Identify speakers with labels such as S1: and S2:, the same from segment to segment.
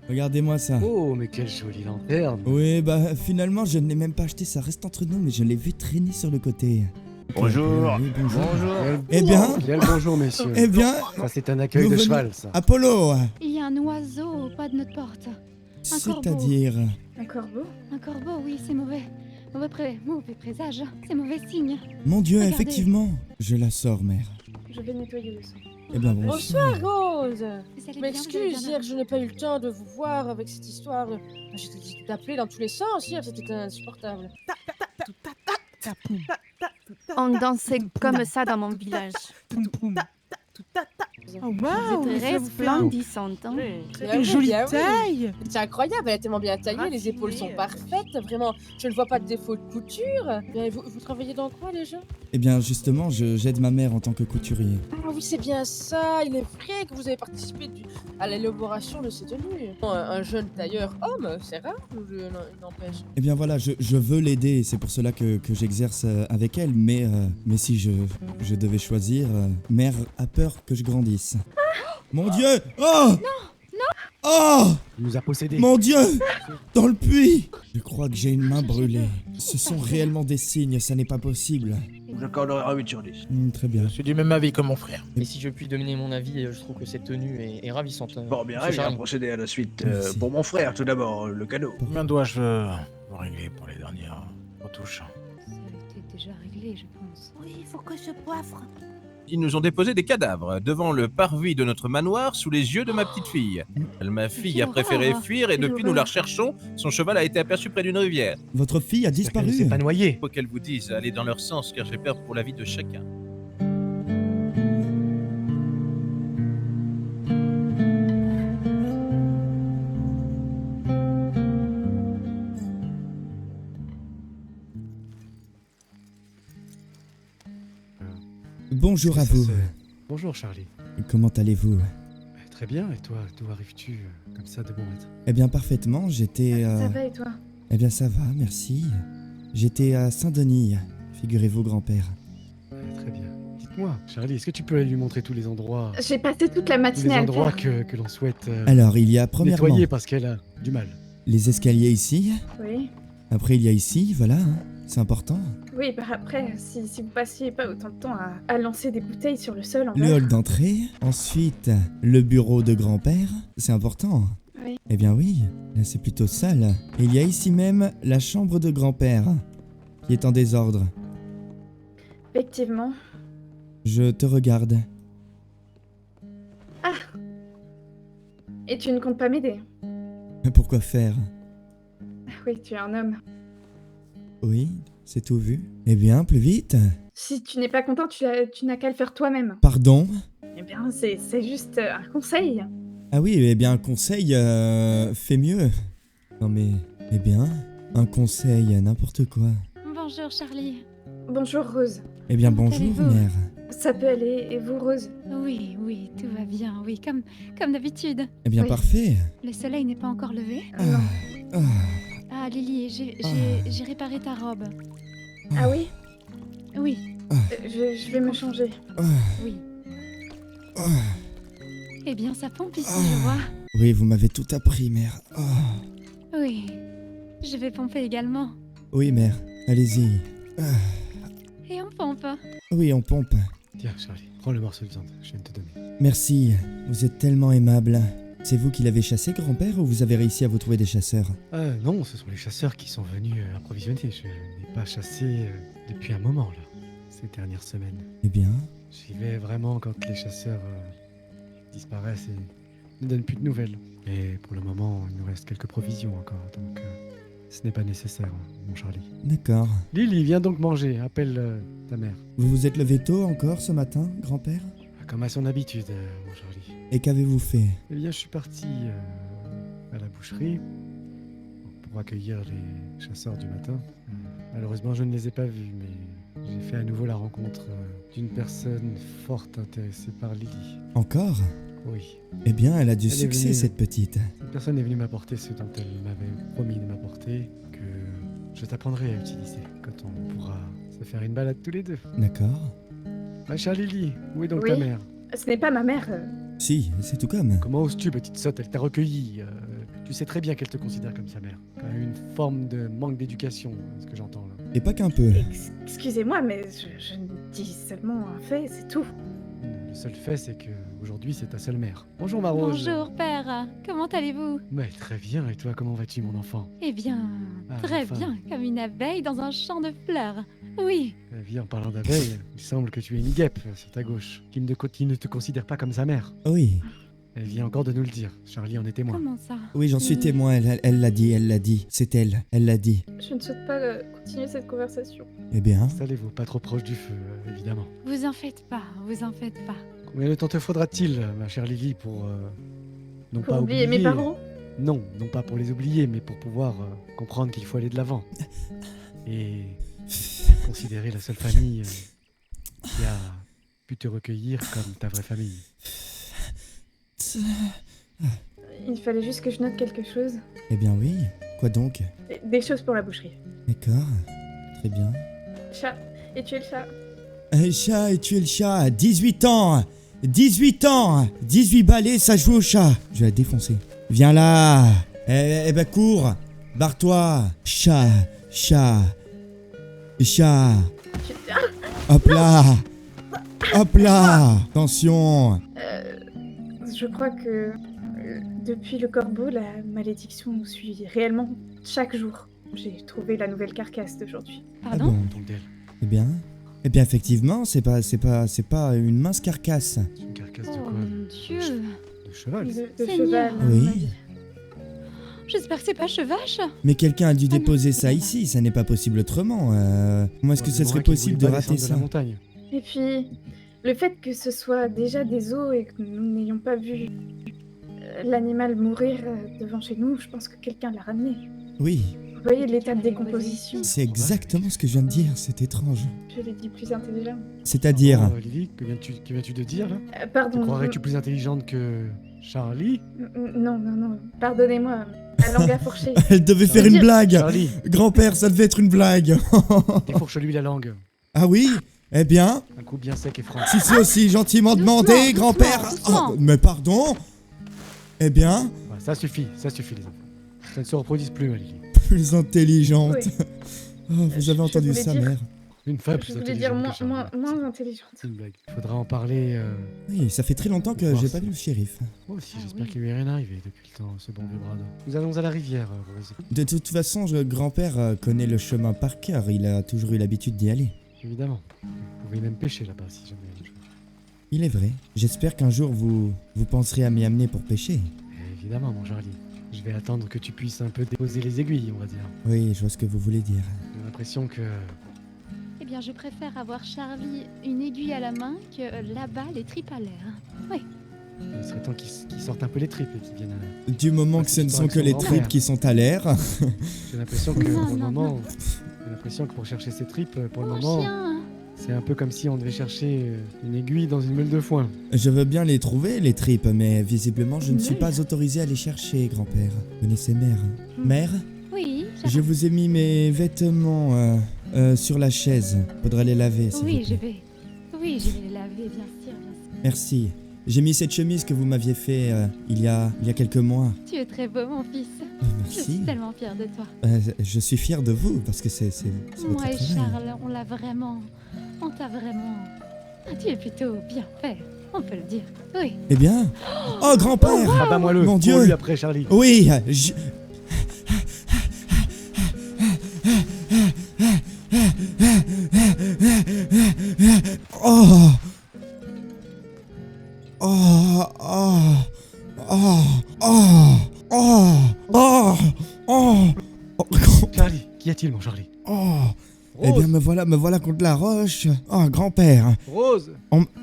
S1: Regardez-moi ça.
S2: Oh, mais quelle jolie lanterne.
S1: Oui, bah finalement, je ne l'ai même pas acheté, ça reste entre nous, mais je l'ai vu traîner sur le côté.
S3: Bonjour.
S1: Oui, bonjour.
S2: Quel
S1: Eh bien,
S2: bonjour, messieurs.
S1: eh bien,
S2: Ça, c'est un accueil
S1: nous
S2: de
S1: venons-
S2: cheval, ça.
S1: Apollo,
S4: Il y a un oiseau au pas de notre porte.
S1: c'est-à-dire...
S5: Un corbeau?
S4: Un corbeau, oui, c'est mauvais. Mauvais présage. C'est mauvais signe.
S1: Mon Dieu,
S4: Regardez.
S1: effectivement, je la sors, mère.
S5: Je vais nettoyer le sang.
S1: Eh bien,
S6: Bonsoir Rose.
S4: Vous allez bien, vous allez
S6: M'excuse,
S4: bien,
S6: hier je n'ai pas eu le temps de vous voir avec cette histoire. J'étais d'appeler dans tous les sens hier, c'était insupportable.
S7: On dansait comme ça dans mon village.
S8: Oh
S7: Vous
S8: waouh,
S7: êtes
S8: ça vous fait
S7: resplendissante. Hein?
S8: une jolie taille.
S6: C'est incroyable, elle est tellement bien taillée, les épaules sont parfaites, vraiment, je ne vois pas de défaut de couture. Bien, vous travaillez dans quoi déjà?
S1: Eh bien, justement, j'aide ma mère en tant que couturier.
S6: Ah oui, c'est bien ça, il est vrai que vous avez participé à l'élaboration de ces tenues. Un jeune tailleur homme, c'est rare, il n'empêche.
S1: Eh bien voilà, je veux l'aider, c'est pour cela que j'exerce avec elle, mais si je devais choisir, mère a peur que je grandisse. Mon Dieu! Oh! Non! Oh!
S2: Il nous a possédés.
S1: Mon Dieu! Dans le puits! Je crois que j'ai une main brûlée. Ce sont réellement des signes, ça n'est pas possible.
S3: J'accorderai 8 sur 10.
S1: Très bien.
S3: Je suis du même avis que mon frère.
S9: Et si je puis donner mon avis, je trouve que cette tenue est ravissante.
S3: Bon, bien,
S9: Monsieur
S3: je vais
S9: Charlie.
S3: procéder à la suite.
S1: Merci.
S3: Pour mon frère, tout d'abord, le cadeau.
S10: Combien dois-je vous régler pour les dernières retouches?
S4: Ça a été déjà réglé, je pense.
S7: Oui, il faut que je poivre.
S10: Ils nous ont déposé des cadavres devant le parvis de notre manoir sous les yeux de ma petite fille. Ma fille a
S4: Quelle
S10: préféré
S4: horreur.
S10: fuir et
S5: Quelle
S10: depuis nous
S5: horreur.
S10: la recherchons. Son cheval a été aperçu près d'une rivière.
S1: Votre fille a
S2: Elle
S1: disparu.
S2: ne s'est pas noyée.
S10: Faut qu'elle vous dise, allez dans leur sens car j'ai peur pour la vie de chacun.
S1: Bonjour à
S2: Qu'est-ce que
S1: vous.
S2: ça, c'est? Bonjour, Charlie.
S1: Comment allez-vous?
S2: Très bien, et toi, d'où arrives-tu comme ça de bon matin?
S1: Eh bien parfaitement, j'étais...
S5: Ça va et toi?
S1: Eh bien ça va, merci. J'étais à Saint-Denis, figurez-vous grand-père.
S2: Très bien. Dites-moi, Charlie, est-ce que tu peux aller lui montrer tous les endroits,
S5: J'ai passé toute la
S2: tous
S5: matinée
S2: les
S5: à le
S2: endroits
S5: faire.
S2: que l'on souhaite
S1: Alors, il y a premièrement
S2: nettoyer parce qu'elle a du mal?
S1: les escaliers ici.
S5: Oui.
S1: Après, il y a ici, voilà, hein, c'est important.
S5: Oui, bah après, si vous passiez pas autant de temps à lancer des bouteilles sur le sol en
S1: Le
S5: verre.
S1: hall d'entrée. Ensuite, le bureau de grand-père. C'est important.
S5: Oui.
S1: Eh bien oui, là c'est plutôt sale. Et il y a ici même la chambre de grand-père, qui est en désordre.
S5: Effectivement.
S1: Je te regarde.
S5: Et tu ne comptes pas m'aider?
S1: Pourquoi faire?
S5: Oui, tu es un homme.
S1: Oui, c'est tout vu. Eh bien, plus vite.
S5: Si tu n'es pas content, tu n'as qu'à le faire toi-même.
S1: Pardon?
S5: Eh bien, c'est juste un conseil.
S1: Ah oui, eh bien, un conseil, fait mieux. Non mais, eh bien, un conseil, n'importe quoi.
S4: Bonjour, Charlie.
S5: Bonjour, Rose.
S1: Eh bien,
S4: Comment
S1: bonjour,
S4: allez-vous
S1: mère.
S5: Ça peut aller, et vous, Rose?
S4: Oui, oui, tout va bien, oui, comme d'habitude.
S1: Eh bien,
S5: Oui.
S1: parfait.
S4: Le soleil n'est pas encore levé.
S5: Non.
S1: Ah,
S4: Ah, Lily, j'ai réparé ta robe.
S5: Ah oui?
S4: Oui,
S5: Je vais me changer.
S1: ah,
S4: oui.
S1: ah.
S4: Eh bien, ça pompe ici, je vois.
S1: Oui, vous m'avez tout appris, mère. Ah.
S4: Oui. Je vais pomper également.
S1: Oui, mère, allez-y. Ah.
S4: Et on pompe.
S1: Oui, on pompe.
S2: Tiens, Charlie, prends le morceau de viande, je viens de te donner.
S1: Merci, vous êtes tellement aimable. C'est vous qui l'avez chassé, grand-père, ou vous avez réussi à vous trouver des chasseurs?
S2: Non, ce sont les chasseurs qui sont venus approvisionner. Je n'ai pas chassé depuis un moment, là, ces dernières semaines.
S1: Eh bien,
S2: J'y vais vraiment quand les chasseurs disparaissent et ne donnent plus de nouvelles. Et pour le moment, il nous reste quelques provisions encore, donc ce n'est pas nécessaire, mon Charlie.
S1: d'accord.
S2: Lily, viens donc manger, appelle ta mère.
S1: Vous vous êtes levé tôt encore ce matin, grand-père?
S2: Comme à son habitude, mon Charlie.
S1: Et qu'avez-vous fait?
S2: Eh bien, je suis parti à la boucherie pour accueillir les chasseurs du matin. Malheureusement, je ne les ai pas vus, mais j'ai fait à nouveau la rencontre d'une personne fort intéressée par Lily.
S1: Encore?
S2: Oui.
S1: Eh bien, elle a du
S2: Elle est
S1: succès,
S2: venue.
S1: cette petite.
S2: Cette personne est venue m'apporter ce dont elle m'avait promis de m'apporter, que Je t'apprendrai à utiliser quand on pourra se faire une balade tous les deux.
S1: D'accord.
S2: Ma chère Lily, où est donc
S5: Oui.
S2: ta mère?
S5: Ce n'est pas ma mère.
S1: Si, c'est tout comme.
S2: Comment oses-tu, petite sotte? Elle t'a recueillie. Tu sais très bien qu'elle te considère comme sa mère. Quand même une forme de manque d'éducation, ce que j'entends là.
S1: Et pas qu'un peu.
S5: Excusez-moi, mais je dis seulement un fait, c'est tout.
S2: Le seul fait, c'est que aujourd'hui, c'est ta seule mère. Bonjour ma Rose.
S4: Bonjour, père. Comment allez-vous?
S2: Mais très bien, et toi, comment vas-tu, mon enfant?
S4: Eh bien,
S2: Ah,
S4: très
S2: enfin.
S4: bien, comme une abeille dans un champ de fleurs. Oui,
S2: Eh bien, en parlant d'abeille, il semble que tu es une guêpe sur ta gauche, qui ne te considère pas comme sa mère.
S1: Oui,
S2: Elle vient encore de nous le dire. Charlie en est témoin.
S4: comment ça?
S1: oui, j'en suis témoin. Elle l'a dit, elle l'a dit. C'est elle l'a dit.
S5: Je ne souhaite pas continuer cette conversation.
S1: Eh bien,
S2: Installez-vous pas trop proche du feu, évidemment.
S4: Vous en faites pas, vous en faites pas.
S2: Combien de temps te faudra-t-il, ma chère Lily, pour non
S5: Pour
S2: pas
S5: oublier mes parents.
S2: Non, non pas pour les oublier, mais pour pouvoir comprendre qu'il faut aller de l'avant. Et considérer la seule famille qui a pu te recueillir comme ta vraie famille.
S5: Il fallait juste que je note quelque chose.
S1: eh bien oui. Quoi donc?
S5: Des choses pour la boucherie.
S1: D'accord. Très bien.
S5: Chat. Et tu es le chat.
S1: Chat et tu es le chat. 18 ans. 18 ans. 18 balais, ça joue au chat. Je vais la défoncer. Viens là. Eh ben cours. Barre-toi. Chat. Chat. Chat. Hop là. Hop là. Attention.
S5: Je crois que depuis le corbeau, la malédiction nous suit réellement chaque jour. J'ai trouvé la nouvelle carcasse d'aujourd'hui.
S4: Pardon?
S1: bon.
S2: Donc d'elle,
S1: Eh bien effectivement, c'est pas une mince carcasse.
S2: c'est une carcasse de
S4: Oh
S2: quoi?
S4: mon Dieu.
S2: De cheval.
S5: De
S4: Seigneur.
S5: cheval.
S1: Oui.
S4: J'espère que c'est pas chevache.
S1: Mais quelqu'un a dû
S4: non,
S1: déposer ça
S4: c'est
S1: ici, ça n'est pas possible autrement. Comment est-ce que ce
S2: Probablement
S1: serait
S2: qu'il
S1: possible de
S2: voulait pas
S1: rater
S2: descendre de
S1: ça?
S2: la montagne.
S5: Et puis, le fait que ce soit déjà des os et que nous n'ayons pas vu l'animal mourir devant chez nous, je pense que quelqu'un l'a ramené.
S1: Oui,
S5: Vous voyez l'état de décomposition.
S1: c'est exactement ce que je viens de dire, c'est étrange.
S5: Je l'ai dit plus intelligent.
S1: C'est-à-dire,
S2: Lily, que viens-tu de dire là? Te
S5: Pardon.
S2: croirais-tu plus intelligente que Charlie?
S5: Non, pardonnez-moi. La langue a fourché.
S1: elle devait faire une
S5: dire-
S1: blague.
S2: Charlie,
S1: Grand-père, ça devait être une blague.
S2: défourche-lui la langue.
S1: Ah oui? Eh bien,
S2: Un coup bien sec et franc.
S1: si c'est aussi gentiment
S4: Doucement,
S1: demandé,
S4: doucement,
S1: grand-père.
S4: doucement.
S1: Oh, mais pardon. Eh bien,
S2: Voilà, ça suffit les enfants. Ça ne se reproduise plus, ma Lily.
S1: plus intelligente.
S5: Oui.
S1: Oh, vous
S5: Je
S1: avez entendu
S5: voulais
S1: ça,
S5: dire-
S1: mère?
S2: Une femme
S5: Je
S2: plus
S5: voulais dire
S2: intelligente que Charlie.
S5: moins intelligente.
S2: C'est une blague. Il faudra en parler.
S1: Oui, ça fait très longtemps que
S2: Voir
S1: j'ai
S2: ça.
S1: pas vu le shérif.
S2: Moi aussi,
S4: Ah
S2: j'espère
S4: oui.
S2: qu'il lui est rien arrivé depuis le temps, ce bon vieux Brad. Nous allons à la rivière, Rose.
S1: De toute façon, grand-père connaît le chemin par cœur. Il a toujours eu l'habitude d'y aller.
S2: Évidemment. Vous pouvez même pêcher là-bas si jamais.
S1: Il est vrai. J'espère qu'un jour vous penserez à m'y amener pour pêcher.
S2: Évidemment, mon Charlie. Je vais attendre que tu puisses un peu déposer les aiguilles, on va dire.
S1: Oui, je vois ce que vous voulez dire.
S2: J'ai l'impression que.
S4: Eh bien, je préfère avoir Charlie une aiguille à la main que là-bas les tripes à l'air.
S2: Il serait temps qu'il sorte un peu les tripes et qu'il vienne.
S1: Du moment que ce ne sont que les tripes qui sont à l'air.
S2: J'ai l'impression que
S4: Non,
S2: pour le
S4: non,
S2: moment. J'ai l'impression que pour chercher ces tripes, pour le
S4: Mon
S2: moment,
S4: chien.
S2: c'est un peu comme si on devait chercher une aiguille dans une meule de foin.
S1: Je veux bien les trouver, les tripes, mais visiblement je ne suis
S4: Oui.
S1: pas autorisé à les chercher, grand-père. Vous connaissez mère? Mère,
S4: Oui,
S1: je vous ai mis mes vêtements sur la chaise. Faudra les laver, s'il
S4: oui,
S1: vous
S4: je
S1: plaît.
S4: vais. Oui, je vais les laver, bien sûr, bien sûr.
S1: Merci. J'ai mis cette chemise que vous m'aviez fait il y a quelques mois.
S4: Tu es très beau, mon fils. Je suis
S1: Merci.
S4: tellement fière de toi.
S1: Je suis fier de vous parce que c'est votre
S4: Moi et
S1: travail.
S4: Charles, on l'a vraiment. On t'a vraiment. Ah, tu es plutôt bien fait, on peut le dire. Oui.
S1: Eh bien. Oh, grand-père!
S2: Rabat-moi-le.
S1: Mon Dieu.
S2: Cours-lui après, Charlie.
S1: Oui, Oh. Oh. Oh. Oh. Oh. Oh. Oh. Oh.
S2: Charlie, qu'y a-t-il, mon Charlie?
S1: Oh. Eh bien, me voilà contre la roche. Oh, grand-père.
S2: Rose!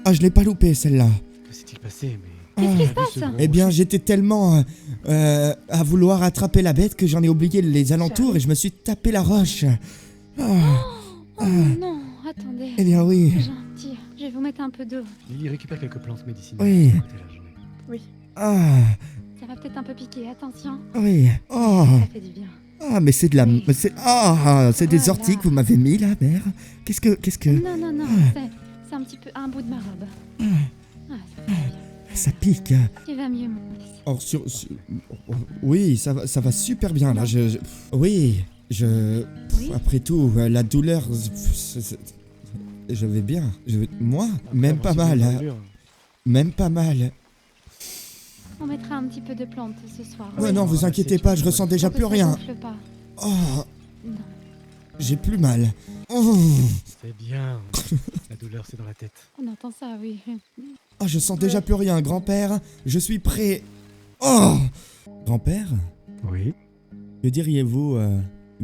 S1: Ah, je l'ai pas loupé, celle-là.
S2: Que s'est-il passé, mais.
S4: Qu'est-ce qui se
S2: T'as vu ce
S4: passe
S2: gros
S1: Eh bien,
S2: rocher?
S1: j'étais tellement à vouloir attraper la bête que j'en ai oublié les alentours et je me suis tapé la roche. Ah.
S4: Oh non, attendez.
S1: Eh bien, oui.
S4: Gentil, je vais vous mettre un peu d'eau.
S2: Lily récupère quelques plantes médicinales.
S1: Oui.
S2: pour arrêter la journée.
S1: Ah.
S4: Ça va peut-être un peu piquer, attention.
S1: Oui. Oh.
S4: Ça fait du bien.
S1: Ah, mais c'est de la...
S4: Oui.
S1: c'est des
S4: Voilà.
S1: orties que vous m'avez mis, là, mère. Qu'est-ce que...
S4: Non, c'est un petit peu un bout de ma robe. Ah,
S1: Ça pique.
S4: tu vas mieux, mon fils.
S1: Or, oui, ça va super bien, là. Oui,
S4: Oui.
S1: Après tout, la douleur... Je vais bien. Moi, même pas mal. Hein. Même pas mal.
S4: On mettra un petit peu de plantes ce soir.
S1: Ouais, non, vous inquiétez pas, je ressens déjà
S4: Pour que
S1: plus
S4: ça
S1: rien.
S4: gonfle pas.
S1: Oh,
S4: Non.
S1: j'ai plus mal. Oh,
S2: C'est bien. La douleur, c'est dans la tête.
S4: On entend ça, oui.
S1: oh, je sens déjà plus rien, grand-père. Je suis prêt. Oh, grand-père,
S2: Oui.
S1: que diriez-vous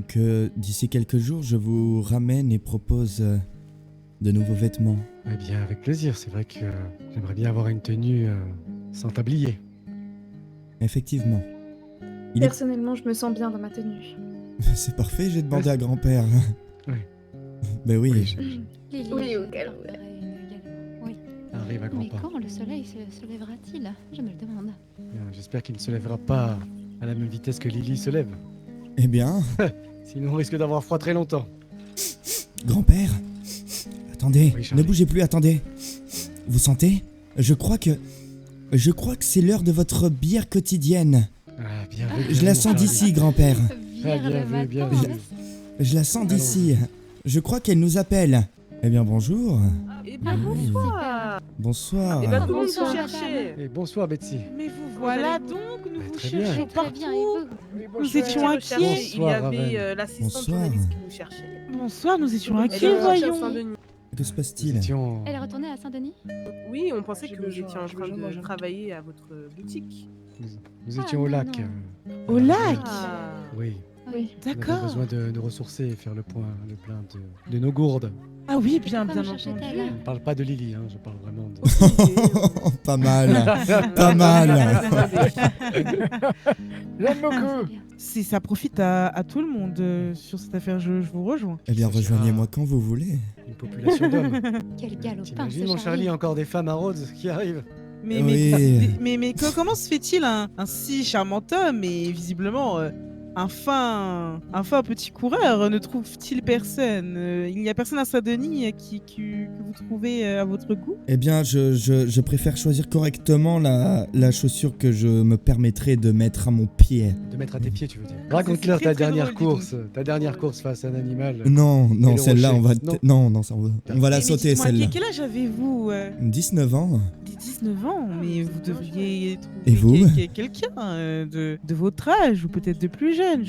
S1: que d'ici quelques jours, je vous ramène et propose de nouveaux vêtements?
S2: Eh bien, avec plaisir. C'est vrai que j'aimerais bien avoir une tenue sans tablier.
S1: Effectivement. Il est...
S5: Personnellement, je me sens bien dans ma tenue.
S1: C'est parfait, j'ai demandé
S2: Ouais.
S1: à grand-père.
S2: Oui.
S1: Ben oui.
S4: Lily,
S5: Oui, au
S4: je
S5: calme.
S4: ferai une également. Oui.
S2: Arrive à
S4: Mais
S2: grands pas.
S4: quand le soleil se lèvera-t-il? Je me le demande.
S2: Bien, j'espère qu'il ne se lèvera pas à la même vitesse que Lily se lève.
S1: Eh bien,
S2: Sinon, on risque d'avoir froid très longtemps.
S1: grand-père, attendez,
S2: Oui, Charlie.
S1: ne bougez plus, attendez. Vous sentez? Je crois que c'est l'heure de votre bière quotidienne.
S2: Ah, bien vu.
S1: Je
S2: bien
S1: la
S2: vu,
S1: sens
S2: mon Charlie.
S1: d'ici, grand-père.
S4: Bière
S2: bien
S4: le
S2: vu, bien
S4: matin.
S2: vu.
S1: Je la sens d'ici. Je crois qu'elle nous appelle. Eh bien, bonjour.
S6: Eh
S4: Ah,
S6: ben,
S1: oui.
S6: bonsoir.
S1: Bonsoir.
S6: Eh ben, tout le monde
S4: Bonsoir,
S6: se
S4: madame.
S6: cherchait.
S2: Et bonsoir, Betsy.
S8: Mais vous voilà donc, nous
S2: Bah,
S8: vous
S2: très bien.
S8: cherchions
S4: Très bien, et
S8: partout.
S4: vous?
S8: Nous étions
S6: Recherché,
S8: inquiets.
S6: il y
S2: Bonsoir,
S6: avait
S2: Raven.
S6: l'assistante
S1: Bonsoir.
S6: journaliste qui nous cherchait.
S8: Bonsoir, nous étions
S6: Elle est
S8: inquiets,
S6: recherchée à
S8: voyons.
S6: Saint-Denis.
S1: Que se
S2: Nous
S1: passe-t-il?
S2: étions...
S4: Elle est retournée à Saint-Denis?
S6: Oui, on pensait que vous étiez en train de travailler à votre boutique.
S2: Nous étions au
S4: non,
S2: lac.
S4: non.
S8: Au lac.
S6: Ah.
S2: Oui.
S4: Oui.
S2: On avait
S8: D'accord.
S2: besoin de nous ressourcer et faire le plein de nos gourdes.
S8: Ah oui, bien
S4: Pourquoi me
S8: entendu.
S4: cherchait-elle?
S2: Je ne parle pas de Lily, hein, je parle vraiment de...
S1: Pas mal. Pas mal.
S2: J'aime
S4: Ah, c'est bien.
S8: Si ça profite à tout le monde sur cette affaire, je vous rejoins.
S1: Eh bien, rejoignez-moi quand vous voulez.
S2: Une population d'hommes.
S4: Quel galopin,
S2: T'imagines,
S4: ce
S2: mon Charlie, encore des femmes à Rhodes qui arrivent.
S8: Mais,
S1: Oui.
S8: comment se fait-il un si charmant homme et visiblement un fin petit coureur ne trouve-t-il personne Il n'y a personne à Saint-Denis que vous trouvez à votre goût?
S1: Eh bien, je préfère choisir correctement la chaussure que je me permettrai de mettre à mon pied.
S2: De mettre à tes pieds, tu veux dire. Raconte-leur
S8: c'est
S2: ta
S8: très
S2: dernière
S8: drôle, dis
S2: course. Ta dernière course face à un animal.
S1: Non,
S2: Et
S1: non,
S2: le
S1: celle-là,
S2: rocher.
S1: on va...
S2: Non.
S1: Non, ça, on va la
S8: Mais
S1: sauter,
S8: dites-moi,
S1: celle-là.
S8: Quel âge avez-vous
S1: 19 ans.
S8: 19 ans, mais vous devriez trouver
S1: Et vous
S8: quelqu'un de votre âge ou peut-être de plus jeune.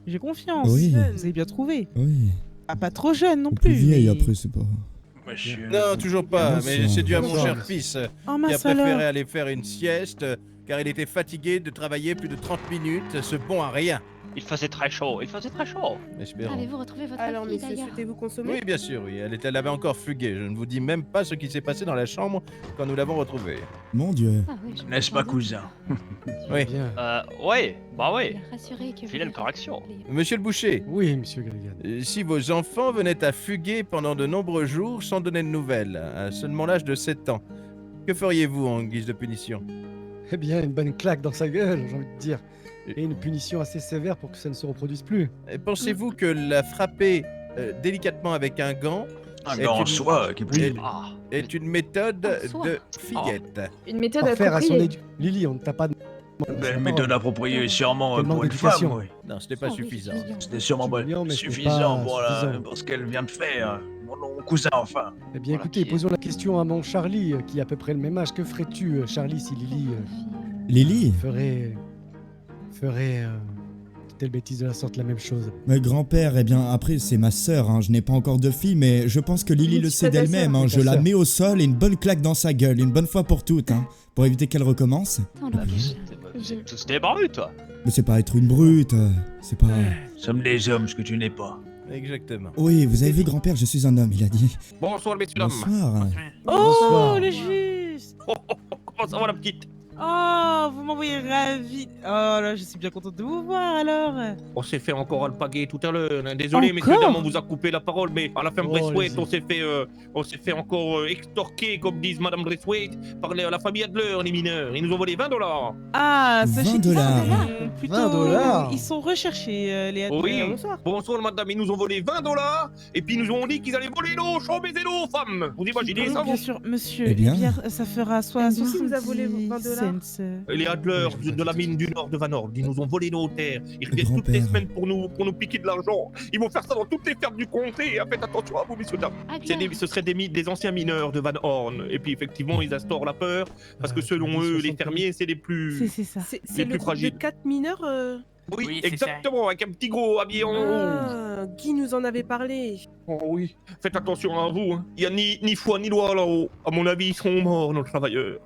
S8: J'ai confiance.
S1: Oui.
S8: Vous avez bien trouvé.
S1: Oui.
S8: Ah, pas trop jeune non
S1: Ou plus
S8: plus.
S1: vieille,
S8: mais-
S1: après, c'est pas...
S3: Monsieur.
S10: Non, toujours pas,
S1: Bonsoir.
S10: mais c'est dû à mon
S2: Bonsoir.
S10: cher fils
S8: Oh
S10: qui a
S8: mince
S10: préféré
S8: alors.
S10: aller faire une sieste car il était fatigué de travailler plus de 30 minutes, ce bon à rien.
S11: Il faisait très chaud, il faisait très chaud.
S10: Espérons.
S4: Avez-vous retrouvé votre
S6: Alors,
S4: fille
S6: messieurs,
S4: d'ailleurs?
S6: souhaitez-vous consommer?
S10: Oui, bien sûr, oui. Elle avait encore fugué. Je ne vous dis même pas ce qui s'est passé dans la chambre quand nous l'avons retrouvée.
S1: Mon Dieu.
S4: Ah oui, je
S3: N'est-ce
S4: m'en
S3: pas,
S4: doute.
S3: cousin?
S10: Oui.
S2: Bien.
S11: Oui, bah
S4: Je
S11: oui.
S4: suis rassurée que vous
S11: Fidèle
S4: avez
S11: correction.
S4: appelé.
S10: Monsieur le boucher,
S2: Oui, monsieur Gregan.
S10: si vos enfants venaient à fuguer pendant de nombreux jours sans donner de nouvelles, à seulement l'âge de 7 ans, que feriez-vous en guise de punition?
S2: Eh bien, une bonne claque dans sa gueule, j'ai envie de dire. Et une punition assez sévère pour que ça ne se reproduise plus.
S10: Et pensez-vous que la frapper délicatement avec un gant
S3: Un
S10: Et
S3: gant en
S10: tu-
S3: soie qui
S10: Oui.
S11: Ah,
S10: est une méthode
S4: En soi.
S10: de fillette?
S5: Une méthode
S2: Pour faire à son
S5: appropriée.
S2: Lily, on ne t'a pas...
S3: Belle méthode appropriée, sûrement
S2: Quel manque
S3: pour une femme,
S2: d'éducation.
S3: oui.
S10: Non, ce n'est pas
S4: Oh, oui,
S10: suffisant.
S4: c'est bien.
S3: C'était sûrement
S2: C'est
S3: bon-
S2: mignon, mais ce n'est
S3: suffisant
S2: pas
S3: pour,
S2: suffisant.
S3: pour ce qu'elle vient de faire. Mon cousin, enfin.
S2: Eh bien,
S11: Voilà,
S2: écoutez,
S11: qui est-
S2: posons la question à mon Charlie, qui a à peu près le même âge. Que ferais-tu, Charlie, si Lily
S1: Lily?
S2: ferait de telles bêtises de la sorte la même chose?
S1: Mais grand-père, eh bien, après, c'est ma sœur, hein. Je n'ai pas encore de fille, mais je pense que Lily
S5: Oui,
S1: le
S5: c'est
S1: sait
S5: pas ta
S1: d'elle-même,
S5: sœur.
S1: hein.
S2: C'est
S1: Je
S2: ta
S1: la
S2: sœur.
S1: mets au sol et une bonne claque dans sa gueule, une bonne fois pour toutes, hein. Pour éviter qu'elle recommence.
S4: Dans le bouche.
S11: c'est tous des bruts, toi.
S1: Mais c'est pas être une brute, c'est pas...
S3: Sommes des hommes, ce que tu n'es pas.
S10: Exactement.
S1: Oui, vous avez vu, grand-père, je suis un homme, il a dit.
S11: Bonsoir, messieurs dames.
S1: Bonsoir.
S8: Oh,
S2: Bonsoir.
S8: le juste.
S11: Comment ça va, la petite?
S8: Oh, vous m'envoyez ravi. Oh là, je suis bien contente de vous voir alors.
S12: On s'est fait encore alpaguer tout à l'heure. Désolé,
S8: Encore
S12: messieurs, dames, on vous a coupé la parole, mais à la fin
S2: Oh,
S12: Braithwaite,
S2: allez-y.
S12: on s'est fait encore extorquer, comme disent Madame Braithwaite, par la famille Adler, les mineurs. Ils nous ont volé 20 $.
S8: Ah,
S1: 20
S8: sachez qu'ils
S1: dollars.
S8: sont plutôt...
S2: 20 dollars.
S8: Ils sont recherchés, les Adler.
S12: Oui,
S8: Bonsoir.
S12: bonsoir madame, ils nous ont volé 20 $, et puis ils nous ont dit qu'ils allaient voler nos chambres et nos femmes. Vous imaginez ça,
S8: Bien
S12: vous?
S8: sûr, monsieur.
S1: Eh bien.
S8: Ça fera soit
S5: Qui vous a volé vos 20
S8: cents.
S12: Les Adler de la mine du nord de Van Ord, ils nous ont volé nos terres. Ils reviennent toutes les
S1: Grand-père.
S12: semaines pour nous piquer de l'argent. Ils vont faire ça dans toutes les fermes du comté. Faites attention à vous, messieurs, dames.
S4: Adler.
S12: Ce seraient des anciens mineurs de Van Horn. Et puis effectivement, ils instaurent la peur, parce que selon eux, les fermiers, c'est les plus...
S8: C'est ça.
S6: C'est
S12: Les
S6: le
S12: plus
S6: groupe de
S12: fragiles.
S6: 4 mineurs
S12: Oui, exactement, avec un petit gros habillé en rouge.
S6: Ah, Guy nous en avait parlé.
S12: Oh oui. Faites attention à vous. Hein. Il n'y a ni foi ni loi là-haut. À mon avis, ils seront morts, nos travailleurs.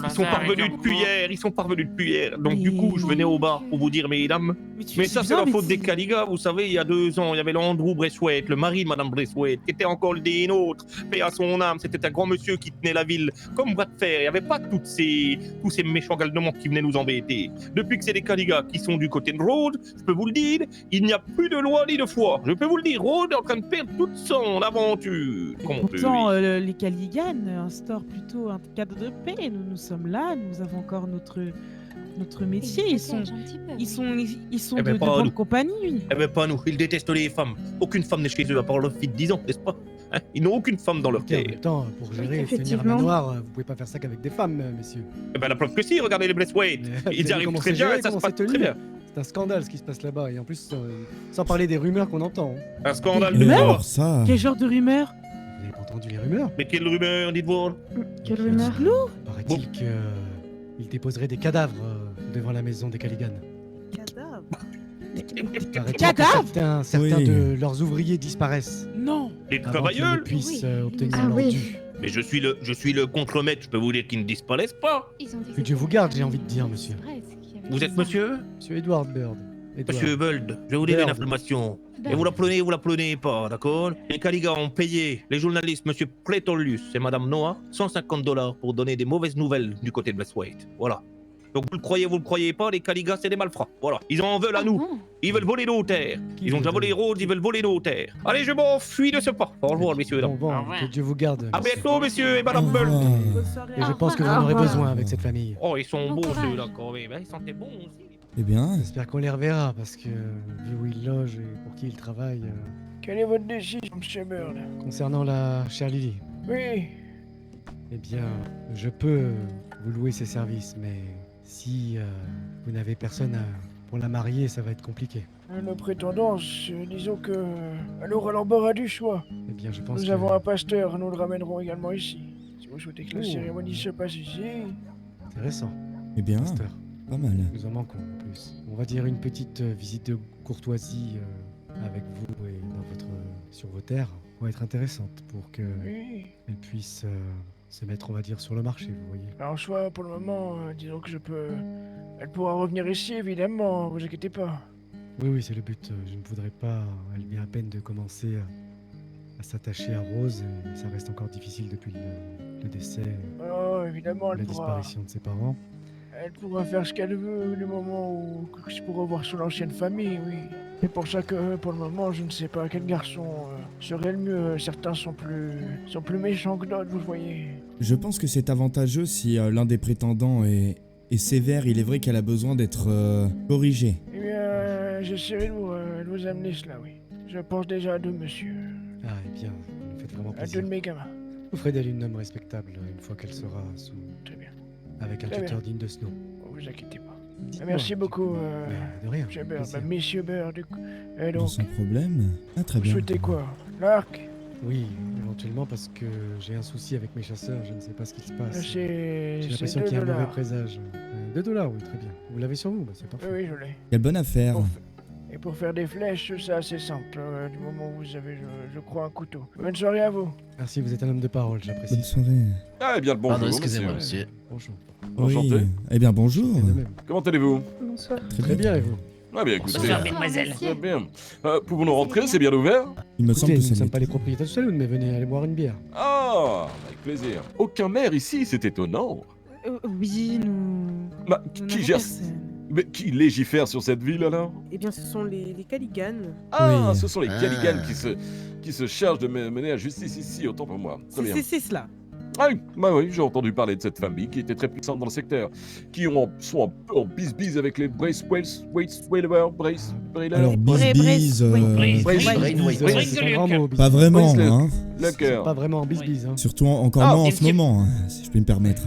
S12: Ils sont parvenus depuis hier. Ils sont parvenus depuis hier. Donc du coup, je venais au bar pour vous dire, mesdames. Mais ça, c'est la faute des Caligas. Vous savez, il y a 2 ans, il y avait l'Andrew Braithwaite, le mari de Madame Braithwaite, qui était encore le des nôtres. Paix à son âme. C'était un grand monsieur qui tenait la ville comme bras de fer. Il n'y avait pas tous ces méchants galnements qui venaient nous embêter. Depuis que c'est les Caligas qui sont du côté de Rhodes, je peux vous le dire, il n'y a plus de loi ni de foi. Je peux vous le dire, Rhodes est en train de perdre toute son aventure. Comment on peut,
S8: Pourtant,
S12: oui.
S8: les Caligan instaurent plutôt un cadre de paix. Nous sommes là, nous avons encore notre métier. Ils sont
S12: Eh ben,
S8: de
S12: pas
S8: bonne
S12: nous.
S8: compagnie.
S12: Eh ben pas nous, ils détestent les femmes. Aucune femme n'est chez eux à part leur fille de 10 ans, n'est-ce pas? Hein, ils n'ont aucune femme dans leur
S2: En
S12: terre.
S2: même temps, pour gérer et tenir un
S5: Effectivement.
S2: manoir, vous pouvez pas faire ça qu'avec des femmes, messieurs.
S12: Eh ben la preuve que si, regardez les Braithwaite.
S2: Vous
S12: Ils y
S2: avez
S12: arrivent
S2: commencé
S12: très
S2: à
S12: bien
S2: gérer,
S12: et ça se
S2: comment
S12: passe
S2: c'est
S12: très
S2: tenu.
S12: bien.
S2: C'est un scandale ce qui se passe là-bas, et en plus, sans parler des rumeurs qu'on entend. Hein.
S12: Un scandale
S8: Des
S12: de
S8: rumeurs
S12: quoi?
S1: Ça.
S8: Quel genre de rumeur?
S2: Vous n'avez pas entendu les rumeurs?
S12: Mais quelle rumeur, dites-vous?
S5: Quelle rumeur?
S2: Paraît-il qu'ils déposeraient des cadavres devant la maison des Caligan.
S6: Cadavre.
S2: Paraît-il que
S8: Cadavres
S2: certains
S1: Oui.
S2: de leurs ouvriers disparaissent
S8: Non.
S12: Les
S2: avant qu'ils
S12: travailleurs?
S2: ne puissent
S4: Oui.
S2: obtenir
S5: Ah
S2: leur
S5: oui.
S2: dû.
S12: Mais je suis le contremaître, je peux vous dire qu'ils ne disparaissent pas.
S4: Ils ont dit
S2: Que Dieu vous garde, j'ai envie de dire, monsieur.
S4: C'est vrai, c'est qu'il y avait
S12: Vous
S4: des
S12: êtes
S4: armes.
S12: monsieur?
S2: Monsieur Edward Bird. Edward.
S12: Monsieur Bold, je vais vous dire une
S2: Bird.
S12: information.
S4: Ben,
S12: Et vous l'apprenez pas, d'accord? Les Caligas ont payé les journalistes, monsieur Prétolius et madame Noah, 150 $ pour donner des mauvaises nouvelles du côté de Braithwaite. Voilà. Donc vous le croyez pas, les Caligas, c'est des malfrats. Voilà. Ils en veulent à
S4: ah
S12: nous.
S4: bon
S12: Ils veulent voler nos terres.
S2: Qui
S12: Ils ont
S2: veut
S12: déjà volé
S2: donner
S12: Rhodes, ils veulent voler nos terres. Allez, je m'enfuis de ce pas. Au revoir, messieurs, dames.
S2: Bon, que Dieu vous garde.
S12: À
S2: monsieur.
S12: bientôt, messieurs et madame
S1: Au
S12: Bold.
S1: revoir.
S6: Bonne soirée.
S2: Et je
S4: Au
S2: pense que vous
S4: revoir.
S2: en aurez
S5: Au revoir.
S2: besoin avec cette famille.
S12: Oh, ils sont
S4: Bon
S12: beaux,
S4: courage.
S12: ceux-là, quand même. Ils sentaient bon aussi.
S1: Eh bien,
S2: J'espère qu'on les reverra parce que vu où ils logent et pour qui ils travaillent.
S13: Quelle est votre décision, monsieur Bird?
S2: Concernant la chère Lily,
S13: Oui,
S2: eh bien, je peux vous louer ses services, mais si vous n'avez personne pour la marier, ça va être compliqué.
S13: nos prétendances, disons que elle aura l'embarras du choix.
S2: Eh bien, je pense
S13: Nous
S2: que...
S13: avons un pasteur, nous le ramènerons également ici. Si vous souhaitez que la
S2: Oh.
S13: cérémonie se passe ici,
S2: Intéressant,
S1: eh bien,
S2: pasteur.
S1: pas mal.
S2: Nous en manquons en plus. On va dire une petite visite de courtoisie avec vous et sur vos terres va être intéressante pour que
S13: oui.
S2: elle puisse se mettre, on va dire, sur le marché, vous voyez.
S13: En soi, pour le moment, disons que je peux... Elle pourra revenir ici, évidemment, vous inquiétez pas.
S2: Oui, oui, c'est le but. Je ne voudrais pas... Elle vient à peine de commencer à s'attacher à Rose, et ça reste encore difficile depuis le décès,
S13: Oh, évidemment,
S2: la
S13: elle pourra...
S2: disparition de ses parents.
S13: Elle pourra faire ce qu'elle veut le moment où je pourrai voir son ancienne famille, oui. C'est pour ça que, pour le moment, je ne sais pas quel garçon serait le mieux. Certains sont plus méchants que d'autres, vous voyez.
S1: Je pense que c'est avantageux si l'un des prétendants est sévère. Il est vrai qu'elle a besoin d'être corrigée.
S13: Eh bien, j'essaierai de vous amener cela, oui. Je pense déjà à 2 monsieur.
S2: Ah, eh bien, vous me faites vraiment
S13: À 2
S2: plaisir.
S13: de mes gamins.
S2: Vous ferez d'elle une homme respectable une fois qu'elle sera sous...
S13: Très bien.
S2: avec un
S13: Très
S2: tuteur
S13: bien.
S2: digne de Snow.
S13: Vous inquiétez pas.
S2: Dites-moi,
S13: Merci beaucoup,
S2: Mais de rien.
S13: monsieur Bird.
S2: plaisir.
S13: Messieurs Bird, du coup. Et donc,
S1: Sans problème. Ah, très
S13: vous
S1: bien.
S13: souhaitez quoi? L'arc?
S2: Oui, éventuellement parce que j'ai un souci avec mes chasseurs, je ne sais pas ce qui se passe.
S13: C'est
S2: J'ai l'impression
S13: 2
S2: qu'il y a un mauvais
S13: $.
S2: présage. 2 $, oui, très bien. Vous l'avez sur vous, bah, c'est parfait.
S13: Oui, je l'ai.
S1: Quelle bonne affaire.
S13: Et pour faire des flèches, c'est assez simple. Du moment où vous avez, je crois, un couteau. Bonne soirée à vous.
S2: Merci, vous êtes un homme de parole, j'apprécie.
S1: Bonne soirée.
S14: Ah, eh bien, le bonjour,
S15: Pardon, excusez-moi, monsieur.
S2: Bonjour.
S14: Enchanté.
S1: Oui. Eh bien, bonjour.
S2: Et de même.
S14: Comment allez-vous?
S5: Bonsoir.
S2: Très bien, et vous?
S14: Ah bien, écoutez.
S4: Bonsoir,
S7: mademoiselle.
S14: Très bien. Pouvons-nous rentrer? C'est bien ouvert?
S1: Il me semble
S2: Écoutez,
S1: que
S2: nous
S1: ça
S2: ne sommes
S1: l'est.
S2: pas les propriétaires du saloon, mais venez aller boire une bière.
S14: Ah, avec plaisir. Aucun maire ici, c'est étonnant.
S8: Oui, nous...
S14: Bah,
S8: nous
S14: qui
S8: n'avons
S14: gère...
S8: personne.
S14: Mais qui légifère sur cette ville alors?
S15: Eh bien, ce sont les Caligan.
S14: Ah,
S1: Oui.
S14: ce sont les Caligan qui se chargent de mener à justice ici, autant pour moi. Très bien.
S8: C'est cela.
S14: Ah oui, bah oui, j'ai entendu parler de cette famille qui était très puissante dans le secteur, qui sont un peu en bis-bis avec les Brace
S1: Alors, bis-bis...
S2: C'est un grand mot,
S1: Pas vraiment,
S14: Bracelet.
S1: hein.
S14: Le cœur.
S2: Pas vraiment en bis-bis. Hein.
S1: Surtout encore
S14: Ah,
S1: moins en
S14: bien
S1: ce
S14: sûr.
S1: moment, hein, si je puis me permettre.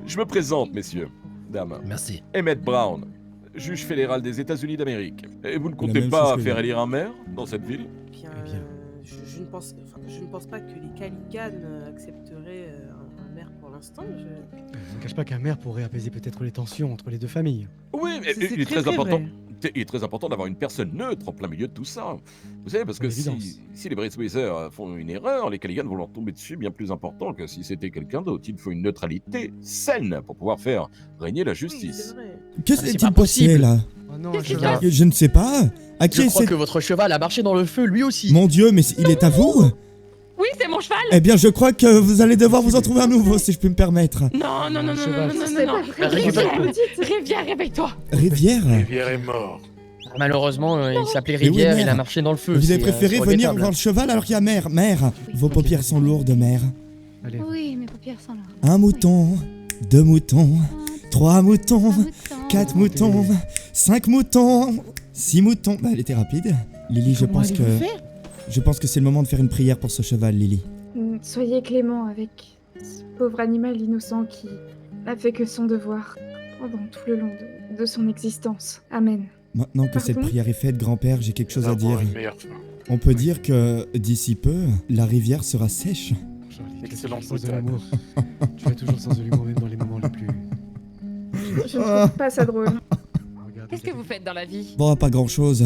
S14: Je me présente, messieurs, dames.
S16: Merci.
S14: Emmett Brown, juge fédéral des États-Unis d'Amérique. Et vous ne comptez
S1: même
S14: pas
S1: chose que
S14: faire
S1: lui.
S14: élire un maire dans cette ville?
S15: Bien, je ne pense pas que les Caligan accepteraient un maire pour l'instant.
S2: Je ne cache pas qu'un maire pourrait apaiser peut-être les tensions entre les deux familles.
S14: Oui, mais
S8: C'est
S14: il est
S8: très,
S14: très
S8: très
S14: important.
S8: vrai.
S14: Il est très important d'avoir une personne neutre en plein milieu de tout ça. Vous savez, parce que
S2: Évidence.
S14: si les Braceways font une erreur, les Caligan vont leur tomber dessus bien plus important que si c'était quelqu'un d'autre. Il faut une neutralité saine pour pouvoir faire régner la justice.
S1: Qu'est-ce
S9: Ah, c'est
S1: est-il
S9: pas
S1: passé
S9: possible.
S1: là?
S2: Oh non,
S9: Qu'est-ce qui se
S2: cheval.
S9: passe
S1: Je ne sais pas. À qui
S9: Je
S1: est
S9: crois
S1: cette...
S9: que votre cheval a marché dans le feu lui aussi.
S1: Mon Dieu, mais il est à vous?
S17: Oui, c'est mon cheval.
S1: Eh bien, je crois que vous allez devoir vous en trouver un nouveau, si je puis me permettre.
S17: Non, non, non, non,
S2: cheval.
S17: non, non,
S5: C'est
S17: non,
S5: pas
S17: non.
S5: vrai.
S17: Rivière, réveille-toi.
S1: Rivière?
S12: Rivière est mort.
S9: Malheureusement, il s'appelait
S1: Mais oui,
S9: Rivière, il
S1: mère.
S9: a marché dans le feu.
S1: Vous avez
S9: c'est,
S1: préféré
S9: c'est
S1: venir
S9: regrettable.
S1: voir le cheval alors qu'il y a mère. Mère, vos paupières sont lourdes, mère.
S2: Allez.
S4: Oui, mes paupières sont là.
S1: Un mouton, deux moutons, trois moutons,
S4: Un mouton.
S1: quatre moutons, 5 moutons, 6 moutons. Bah, elle était rapide. Lily, je
S8: Comment
S1: pense que...
S8: allez-vous faire
S1: Je pense que c'est le moment de faire une prière pour ce cheval, Lily.
S5: Soyez clément avec ce pauvre animal innocent qui n'a fait que son devoir pendant tout le long de son existence. Amen.
S1: Maintenant que cette
S5: Pardon
S1: prière est faite, grand-père, j'ai quelque chose à dire.
S12: Une meilleure fin.
S1: On peut dire que d'ici peu, la rivière sera sèche.
S2: Charlie,
S12: Excellent
S2: sens de
S12: boutade.
S2: l'amour. Tu as toujours le sens de l'humour, même dans les moments les plus...
S5: Je ne trouve pas ça drôle.
S2: Regardez,
S17: Qu'est-ce que vous faites dans la vie?
S1: Bon, pas grand-chose.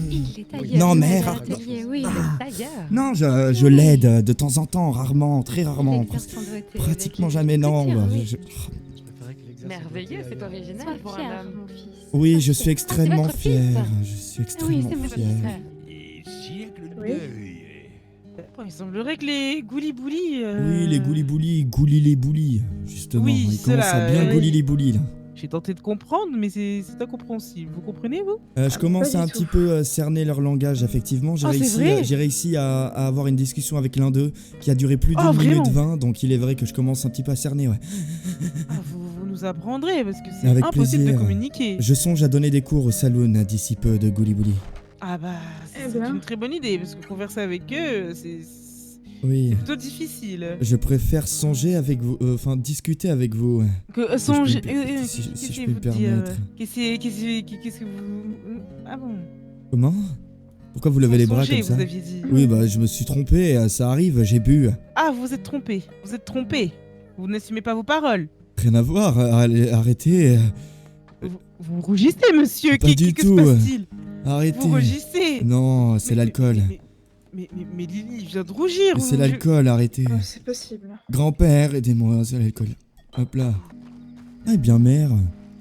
S4: Il est tailleur.
S1: Non,
S4: il
S1: mère.
S4: est à l'atelier, oui, il est tailleur.
S1: Non, je l'aide de temps en temps, rarement, très rarement.
S4: Il exerce son doigté
S1: Pratiquement
S4: avec
S1: jamais, non.
S4: plaisir,
S1: bah,
S4: oui.
S1: je-
S2: préférais qu'il exerce
S17: Merveilleux,
S2: son
S17: c'est
S2: doigté ailleurs.
S17: original
S4: Sois
S17: pour un
S4: fier,
S17: homme.
S4: mon fils.
S1: Oui,
S4: Sois
S1: je suis
S4: fier.
S1: extrêmement
S4: Ah, c'est votre
S1: fier.
S4: fils.
S1: Je suis
S4: Oui,
S1: extrêmement
S4: c'est mon petit
S1: fier.
S4: frère.
S16: Et siècle
S5: Oui.
S8: Bon, il semblerait que les gouli-bouli...
S1: Oui, les gouli-bouli, gouli les boulis, justement.
S8: Oui,
S1: Ils commencent à
S8: ceux-là,
S1: bien
S8: oui.
S1: gouli les boulis, là.
S8: J'ai tenté de comprendre, mais c'est incompréhensible. Vous comprenez, vous?
S1: Je commence
S5: pas
S1: à
S5: du
S1: un petit
S5: tout.
S1: peu cerner leur langage, effectivement.
S8: Ah, c'est vrai
S1: J'ai réussi à avoir une discussion avec l'un d'eux qui a duré plus d'une
S8: Ah,
S1: minute
S8: vraiment
S1: 20, donc il est vrai que je commence un petit peu à cerner, ouais.
S8: Ah, vous nous apprendrez, parce que c'est
S1: Avec
S8: impossible
S1: plaisir.
S8: de communiquer.
S1: Je songe à donner des cours au saloon d'ici peu de gouli-bouli.
S8: Ah bah,
S5: Eh
S8: c'est
S5: bien.
S8: une très bonne idée, parce que converser avec eux, c'est
S1: Oui.
S8: plutôt difficile.
S1: Je préfère songer avec vous, enfin discuter avec vous.
S8: Que,
S1: Si je
S8: songe...
S1: puis me- si je puis me
S8: vous
S1: permettre.
S8: Qu'est-ce que vous... Ah bon?
S1: Comment? Pourquoi vous levez les bras
S8: Songer,
S1: comme ça?
S8: vous aviez dit.
S1: Oui, bah je me suis trompé, ça arrive, j'ai bu.
S8: Ah, vous vous êtes trompé. Vous êtes trompé. Vous n'assumez pas vos paroles.
S1: Rien à voir, allez, arrêtez.
S8: Vous rougissez, monsieur.
S1: Pas du
S8: Que se
S1: tout.
S8: passe-t-il?
S1: Arrêtez.
S8: Vous rougissez.
S1: Non, c'est l'alcool.
S8: Mais Lily vient de rougir.
S1: C'est
S8: vous-
S1: l'alcool, arrêtez.
S5: Oh, c'est possible.
S1: Grand-père, aidez-moi, c'est l'alcool. Hop là. Ah, bien mère,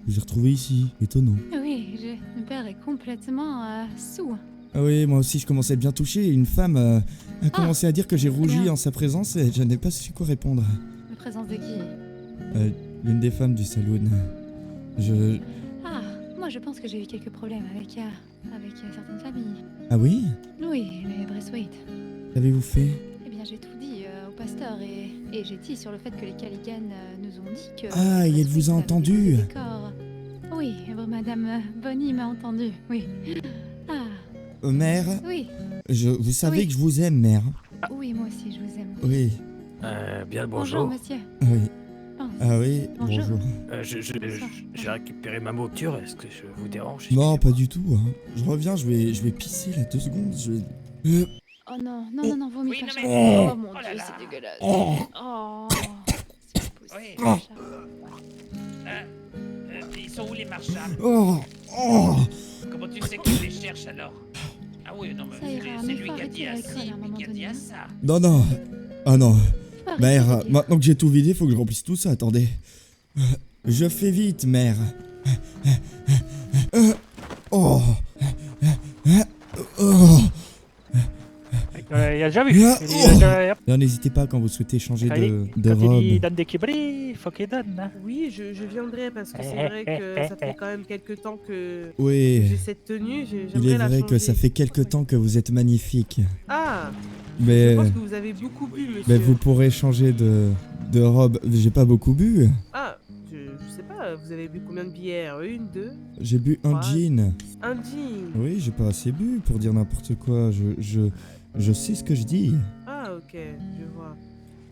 S1: je vous ai retrouvé ici. Étonnant.
S4: Oui, mon père est complètement sous.
S1: Ah oui, moi aussi je commençais à être bien touché. Une femme a commencé à dire que j'ai rougi
S4: bien.
S1: en sa présence et je n'ai pas su quoi répondre.
S4: La présence de qui?
S1: L'une des femmes du saloon. Je...
S4: Ah, moi je pense que j'ai eu quelques problèmes avec certaines familles.
S1: Ah oui?
S4: Oui, les Braithwaite.
S1: Qu'avez-vous fait?
S4: Eh bien, j'ai tout dit au pasteur et j'ai dit sur le fait que les Caligan nous ont dit que...
S1: Ah, et elle vous a entendu?
S4: D'accord. Oui, Madame Bonnie m'a entendu, oui. Ah,
S1: Mère?
S4: oui.
S1: Vous savez
S4: Oui.
S1: que je vous aime, mère.
S4: Oui, moi aussi, je vous aime.
S1: Oui.
S16: Bien le
S4: Bonjour,
S16: bonjour.
S4: monsieur.
S1: Oui.
S4: Oh.
S1: Ah oui,
S4: Bonjour.
S1: bonjour.
S16: J'ai récupéré ma mouture, est-ce que je vous dérange?
S1: Non, pas du tout. Hein. Je reviens, je vais pisser là 2 secondes.
S4: Oh non, non, non, vomis pas, Charles.
S1: Oh.
S4: Oh mon Dieu, c'est dégueulasse.
S1: Oh.
S4: Oh, c'est pas possible,
S1: Oh.
S4: Charles.
S11: Ils sont où les marchables?
S1: Oh. Oh.
S11: Comment tu sais qu'ils les cherchent alors? Ah oui, non, mais
S4: Ça ira,
S11: c'est
S4: mais
S11: lui
S4: faut
S11: qui a dit
S4: arrêter
S11: à
S4: l'alcool
S11: ci,
S4: à un moment
S11: qui a dit
S4: donné,
S11: à
S4: hein.
S11: ça.
S1: Non, non. Ah non.
S4: arrêter
S1: Mère,
S4: de dire.
S1: maintenant que j'ai tout vidé, faut que je remplisse tout ça. Attendez. Je fais vite, mère. Oh. Oh.
S12: Il
S18: il a déjà vu.
S1: Ah,
S18: Il dit,
S1: oh.
S18: hop.
S1: Alors, n'hésitez pas quand vous souhaitez changer
S18: Quand
S1: de
S18: il
S1: robe.
S18: dit donne des kibris, il faut qu'il donne. Hein.
S15: Oui, je viendrai parce que c'est vrai que ça fait quand même quelques temps que
S1: Oui.
S15: j'ai cette tenue.
S1: Il
S15: J'aimerais
S1: est
S15: la
S1: vrai
S15: changer.
S1: que ça fait quelque temps que vous êtes magnifique.
S15: Ah,
S1: Mais,
S15: je pense que vous avez beaucoup bu, monsieur.
S1: mais vous pourrez changer de robe. J'ai pas beaucoup bu.
S15: Ah, je sais pas, vous avez bu combien de bières? Une, deux?
S1: J'ai bu un
S15: trois,
S1: gin.
S15: Un gin.
S1: Oui, j'ai pas assez bu pour dire n'importe quoi. Je sais ce que je dis.
S15: Ah, ok, je vois.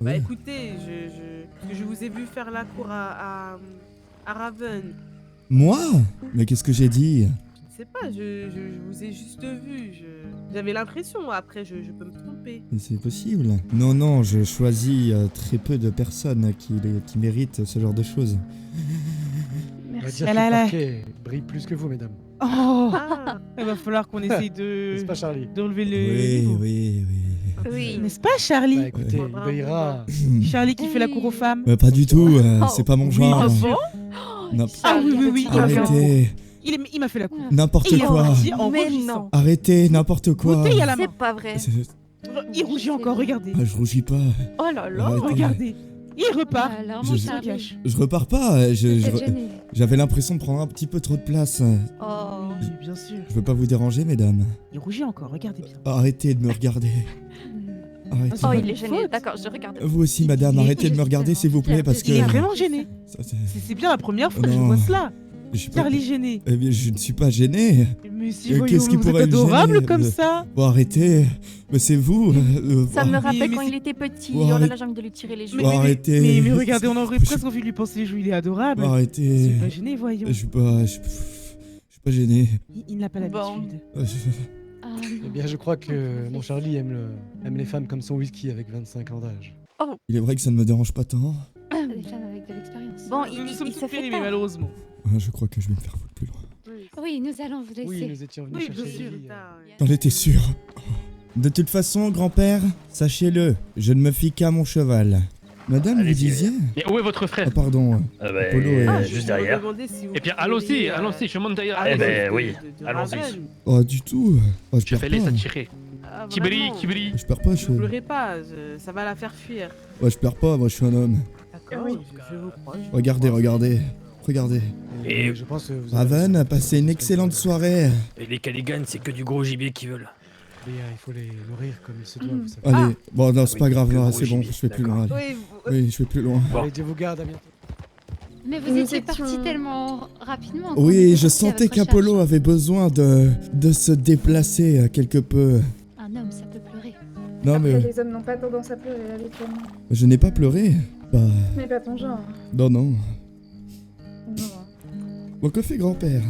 S15: Bah
S1: Oui.
S15: écoutez, parce que je vous ai vu faire la cour à Raven.
S1: Moi? Mais qu'est-ce que j'ai dit?
S15: Je sais pas, je vous ai juste vu. J'avais l'impression, après je peux me tromper.
S1: Mais c'est possible. Non, non, je choisis très peu de personnes qui méritent ce genre de choses.
S2: On va
S5: Merci.
S2: dire que
S8: Là,
S2: le
S8: là.
S2: parquet brille plus que vous, mesdames.
S8: Oh,
S15: Ah,
S8: il va falloir qu'on essaye de
S2: N'est-ce pas, Charlie?
S8: de relever le
S1: Oui,
S8: niveau.
S1: oui, oui.
S7: Oui.
S8: N'est-ce pas, Charlie?
S2: Bah écoutez,
S15: Ouais.
S2: il obéira.
S8: Charlie qui fait la cour aux femmes.
S1: Pas du tout,
S7: Oh.
S1: c'est pas mon
S8: Oui,
S1: genre.
S8: bien sûr.
S1: Non.
S8: Ah oui, oui, oui. il m'a fait la cour.
S1: Arrêtez,
S8: Il m'a fait la cour.
S1: n'importe
S8: Il est
S1: quoi.
S8: parti en
S7: Mais
S8: rougissant.
S7: non.
S1: Arrêtez, n'importe quoi.
S8: Bouteille à la main.
S7: C'est pas vrai.
S8: Il rougit encore, regardez.
S1: Ah, je rougis pas.
S7: Oh là là.
S1: Arrêtez.
S8: Regardez. Il repart.
S4: Alors,
S1: Je-
S4: mon
S1: je-
S4: Charlie,
S1: Je repars pas.
S4: peut-être gêné.
S1: J'avais l'impression de prendre un petit peu trop de place.
S7: Oh.
S8: Oui, bien sûr.
S1: Je veux pas vous déranger, mesdames.
S8: Il rougit encore, regardez bien.
S1: Arrêtez de me regarder. Arrêtez.
S7: Oh,
S8: pas
S7: il
S8: de
S7: est gêné.
S8: faute.
S7: D'accord, je regarde.
S1: Vous aussi, madame,
S8: Il est-
S1: arrêtez de me regarder, s'il vous plaît, parce que...
S8: Il est vraiment gêné.
S1: Ça, c'est-
S8: C'est bien la première fois que je
S1: Non.
S8: vois cela.
S1: je suis pas-
S8: Charlie gêné.
S1: Eh bien, je ne suis pas gêné.
S8: Mais si,
S1: Qu'est-ce
S8: voyons,
S1: qui
S8: vous
S1: pourrait
S8: êtes
S1: le
S8: adorable
S1: gêner
S8: comme ça.
S1: Bon, arrêtez. Mais c'est vous.
S7: Ça me
S1: bon,
S7: rappelle
S8: mais
S7: quand
S8: c'est-
S7: il était petit.
S1: Bon,
S7: Oh là
S1: arrête-
S7: là, j'ai envie de lui tirer les joues.
S1: Bon, arrêtez.
S8: Mais regardez, on aurait
S1: Je-
S8: presque envie de lui penser les joues, il est adorable.
S1: Arrêtez.
S8: C'est pas gêné, voyons.
S1: Je suis pas... Je suis pas gêné.
S8: Il n'a pas l'habitude.
S4: Ah,
S2: Eh bien, je crois que mon Charlie aime les femmes comme son whisky avec 25 ans d'âge.
S1: Il est vrai que ça ne me dérange pas tant.
S4: des femmes avec de l'expérience.
S7: Bon,
S8: Nous sommes
S7: il
S8: tous
S7: se fait
S8: périmés,
S7: tard.
S8: malheureusement.
S1: Ah, je crois que je vais me faire foutre plus loin.
S4: Oui, nous allons vous laisser.
S2: Oui, nous étions venus
S8: Oui, bien
S2: chercher
S8: sûr.
S2: Lily,
S1: J'en étais sûr. De toute façon, grand-père, sachez-le, je ne me fie qu'à mon cheval. Madame, vous
S11: Allez-y,
S1: disiez...
S12: Et où est votre frère?
S1: Ah, pardon.
S11: Ah bah,
S1: Apollo est-
S11: juste derrière.
S12: Eh bien, allons-y, allons-y, je monte derrière.
S11: Eh
S12: allons-y.
S11: ben oui, allons-y.
S1: Oh, du tout. Oh, je
S12: Je
S1: perds
S12: vais laisser
S1: pas.
S12: tirer.
S15: Ah,
S12: Kibri,
S15: vraiment.
S12: Kibri.
S1: Je perds pas,
S15: Ne pleurez pas, ça va la faire fuir.
S1: Ouais, je perds pas, moi je suis un homme.
S15: D'accord, je vous crois. je vous
S1: Regardez,
S15: crois.
S1: regardez. Regardez.
S2: Et je pense que vous avez-
S1: Raven a passé une excellente soirée.
S16: Et les Caliganes, c'est que du gros gibier qu'ils veulent.
S2: Mais, il faut les nourrir comme il se doit, vous savez.
S1: Allez, bon, non, c'est
S16: oui,
S1: pas grave,
S16: le
S1: non,
S16: gros
S1: c'est bon,
S16: gibier,
S1: je vais plus loin. allez.
S15: Oui,
S1: Oui, je vais plus loin.
S2: Allez, Dieu vous garde, à bientôt.
S4: Mais vous
S5: Nous
S4: étiez
S5: étions-
S4: parti tellement rapidement. qu'on
S1: Oui,
S4: était
S1: je
S4: parti à
S1: sentais
S4: votre
S1: qu'Apollo
S4: recherche.
S1: avait besoin de se déplacer quelque peu.
S4: Un homme, ça peut pleurer.
S1: Non,
S5: Après,
S1: mais
S5: les hommes n'ont pas tendance à pleurer habituellement.
S1: je n'ai pas pleuré. Bah,
S5: Ce n'est pas ton genre.
S1: non, non.
S5: Non.
S1: Bon, que fait grand-père?